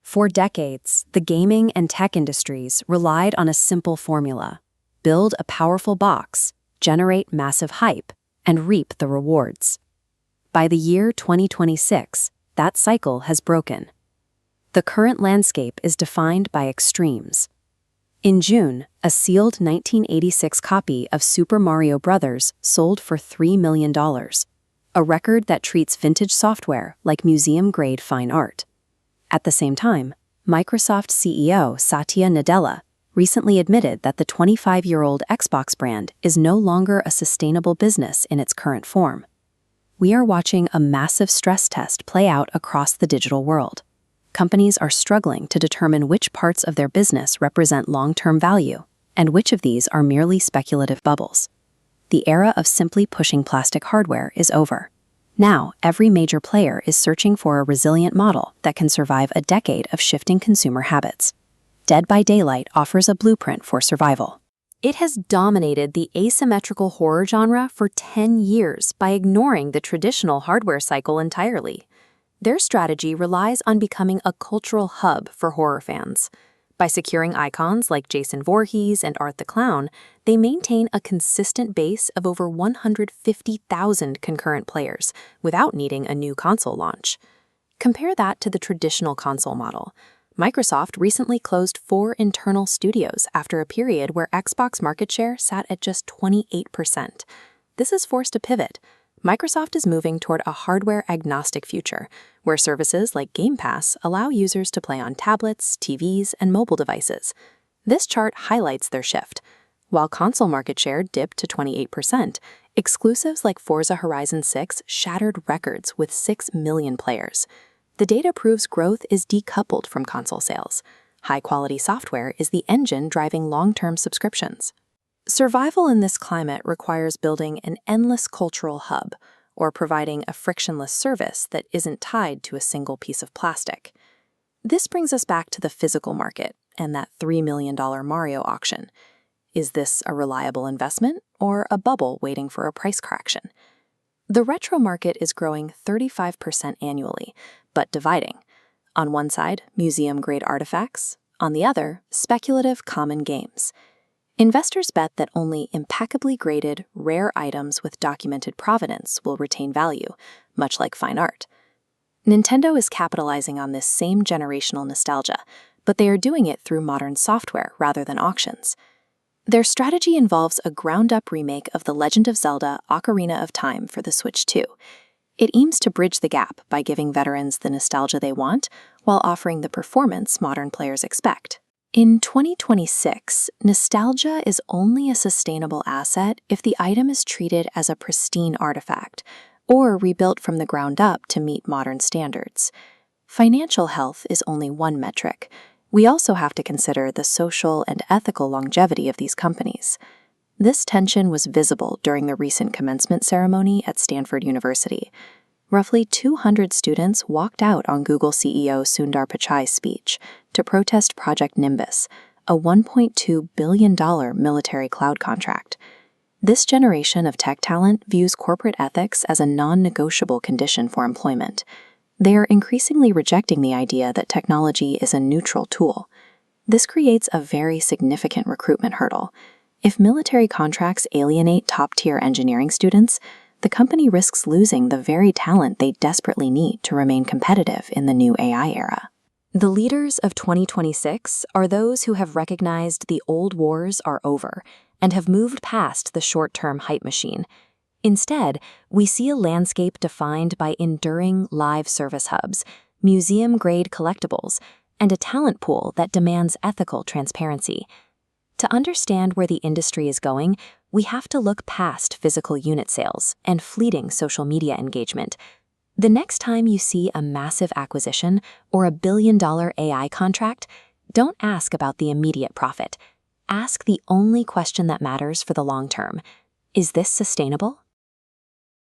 For decades, the gaming and tech industries relied on a simple formula: build a powerful box, generate massive hype, and reap the rewards. By the year 2026, that cycle has broken. The current landscape is defined by extremes. In June, a sealed 1986 copy of Super Mario Bros. Sold for $3 million, a record that treats vintage software like museum-grade fine art. At the same time, Microsoft CEO Satya Nadella recently admitted that the 25-year-old Xbox brand is no longer a sustainable business in its current form. We are watching a massive stress test play out across the digital world. Companies are struggling to determine which parts of their business represent long-term value and which of these are merely speculative bubbles. The era of simply pushing plastic hardware is over. Now, every major player is searching for a resilient model that can survive a decade of shifting consumer habits. Dead by Daylight offers a blueprint for survival. It has dominated the asymmetrical horror genre for 10 years by ignoring the traditional hardware cycle entirely. Their strategy relies on becoming a cultural hub for horror fans. By securing icons like Jason Voorhees and Art the Clown, they maintain a consistent base of over 150,000 concurrent players without needing a new console launch. Compare that to the traditional console model. Microsoft recently closed 4 internal studios after a period where Xbox market share sat at just 28%. This has forced a pivot. Microsoft is moving toward a hardware-agnostic future, where services like Game Pass allow users to play on tablets, TVs, and mobile devices. This chart highlights their shift. While console market share dipped to 28%, exclusives like Forza Horizon 6 shattered records with 6 million players. The data proves growth is decoupled from console sales. High-quality software is the engine driving long-term subscriptions. Survival in this climate requires building an endless cultural hub, or providing a frictionless service that isn't tied to a single piece of plastic. This brings us back to the physical market and that $3 million Mario auction. Is this a reliable investment or a bubble waiting for a price correction? The retro market is growing 35% annually, but dividing. On one side, museum-grade artifacts. On the other, speculative common games. Investors bet that only impeccably graded, rare items with documented provenance will retain value, much like fine art. Nintendo is capitalizing on this same generational nostalgia, but they are doing it through modern software rather than auctions. Their strategy involves a ground-up remake of The Legend of Zelda: Ocarina of Time for the Switch 2. It aims to bridge the gap by giving veterans the nostalgia they want while offering the performance modern players expect. In 2026, nostalgia is only a sustainable asset if the item is treated as a pristine artifact or rebuilt from the ground up to meet modern standards. Financial health is only one metric. We also have to consider the social and ethical longevity of these companies. This tension was visible during the recent commencement ceremony at Stanford University. Roughly 200 students walked out on Google CEO Sundar Pichai's speech to protest Project Nimbus, a $1.2 billion military cloud contract. This generation of tech talent views corporate ethics as a non-negotiable condition for employment. They are increasingly rejecting the idea that technology is a neutral tool. This creates a very significant recruitment hurdle. If military contracts alienate top-tier engineering students, the company risks losing the very talent they desperately need to remain competitive in the new AI era. The leaders of 2026 are those who have recognized the old wars are over and have moved past the short-term hype machine. Instead, we see a landscape defined by enduring live service hubs, museum-grade collectibles, and a talent pool that demands ethical transparency. To understand where the industry is going, we have to look past physical unit sales and fleeting social media engagement. The next time you see a massive acquisition or a billion-dollar AI contract, don't ask about the immediate profit. Ask the only question that matters for the long term: is this sustainable?